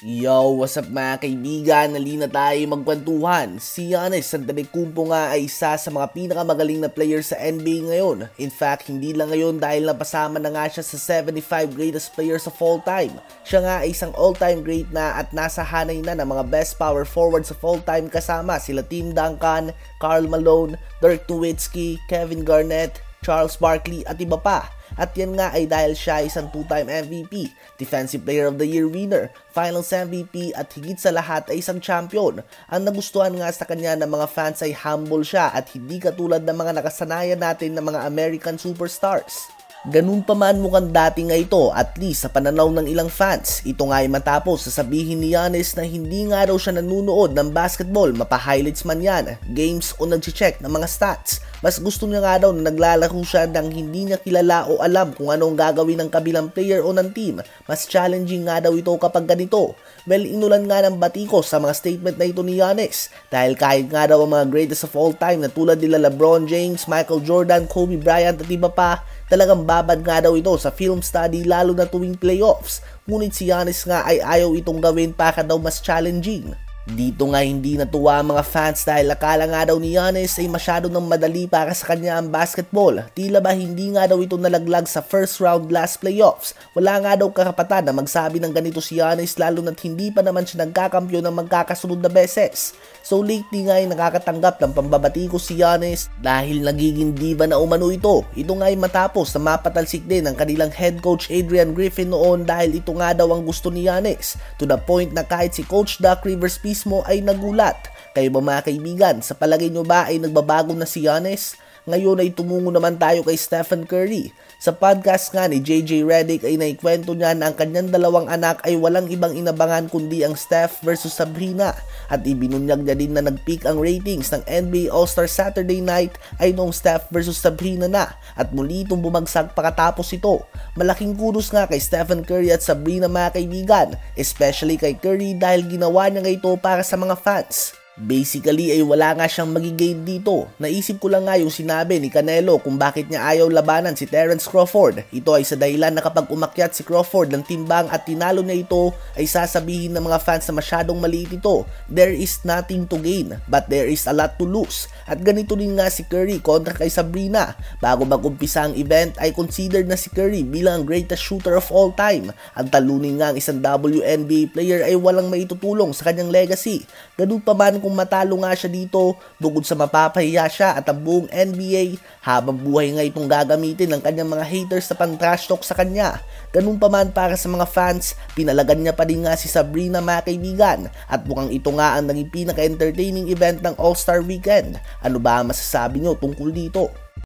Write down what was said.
Yo, what's up mga kaibigan? Halina tayo magkwentuhan. Si Giannis Antetokounmpo nga ay isa sa mga pinakamagaling na player sa NBA ngayon. In fact, hindi lang ngayon dahil napasama na nga siya sa 75 greatest players of all time. Siya nga ay isang all-time great na at nasa hanay na ng mga best power forwards of all time kasama sila Tim Duncan, Karl Malone, Dirk Nowitzki, Kevin Garnett, Charles Barkley at iba pa. At yan nga ay dahil siya ay isang two-time MVP, Defensive Player of the Year winner, Finals MVP at higit sa lahat ay isang champion. Ang nagustuhan nga sa kanya ng mga fans ay humble siya at hindi katulad ng mga nakasanayan natin ng mga American superstars. Ganun pa man mukhang dati nga ito, at least sa pananaw ng ilang fans. Ito nga ay matapos sasabihin ni Giannis na hindi nga raw siya nanunood ng basketball, mapa-highlights man yan, games o nag-check ng mga stats. Mas gusto niya nga daw na naglalaro siya ng hindi niya kilala o alam kung anong gagawin ng kabilang player o ng team. Mas challenging nga daw ito kapag ganito. Well, inulan nga ng batikos sa mga statement na ito ni Giannis. Dahil kahit nga daw ang mga greatest of all time na tulad nila LeBron James, Michael Jordan, Kobe Bryant at iba pa, talagang babad nga daw ito sa film study lalo na tuwing playoffs. Ngunit si Giannis nga ay ayaw itong gawin para daw mas challenging. Dito nga hindi natuwa ang mga fans dahil akala nga daw ni Giannis ay masyado nang madali para sa kanya ang basketball. Tila ba hindi nga daw ito nalaglag sa first round last playoffs. Wala nga daw karapatan na magsabi ng ganito si Giannis lalo na't hindi pa naman siya nagkakampyon ng magkakasunod na beses. So lately nga ay nakakatanggap ng pambabatikos si Giannis dahil nagiging diva na umano ito. Ito nga ay matapos na mapatalsik din ang kanilang head coach Adrian Griffin noon dahil ito nga daw ang gusto ni Giannis. To the point na kahit si Coach Doc Rivers mismo ay nagulat. Kayo ba mga kaibigan, sa palagay nyo ba ay nagbabago na si Giannis? Ngayon ay tumungo naman tayo kay Stephen Curry. Sa podcast nga ni JJ Redick ay naikwento niya na ang kanyang dalawang anak ay walang ibang inabangan kundi ang Steph versus Sabrina. At ibinunyag niya din na nag-peak ang ratings ng NBA All-Star Saturday Night ay noong Steph versus Sabrina na. At muli itong bumagsak pakatapos ito. Malaking kudos nga kay Stephen Curry at Sabrina mga kaibigan. Especially kay Curry dahil ginawa niya nga ito para sa mga fans. Basically ay wala nga siyang magigain dito. Naisip ko lang nga yung sinabi ni Canelo kung bakit niya ayaw labanan si Terence Crawford. Ito ay sa dahilan na kapag umakyat si Crawford ng timbang at tinalo niya ito ay sasabihin ng mga fans na masyadong maliit ito. There is nothing to gain but there is a lot to lose. At ganito din nga si Curry kontra kay Sabrina. Bago mag-umpisa ang event ay considered na si Curry bilang ang greatest shooter of all time. Ang talunin nga ang isang WNBA player ay walang maitutulong sa kanyang legacy. Ganun pa man kung matalo nga siya dito, bukod sa mapapahiya siya at ang buong NBA, habang buhay nga itong gagamitin ng kanyang mga haters sa pan-trash talk sa kanya. Ganun pa man para sa mga fans, pinalagan niya pa din nga si Sabrina mga kaibigan at mukhang ito nga ang naging pinaka-entertaining event ng All-Star Weekend. Ano ba ang masasabi nyo tungkol dito?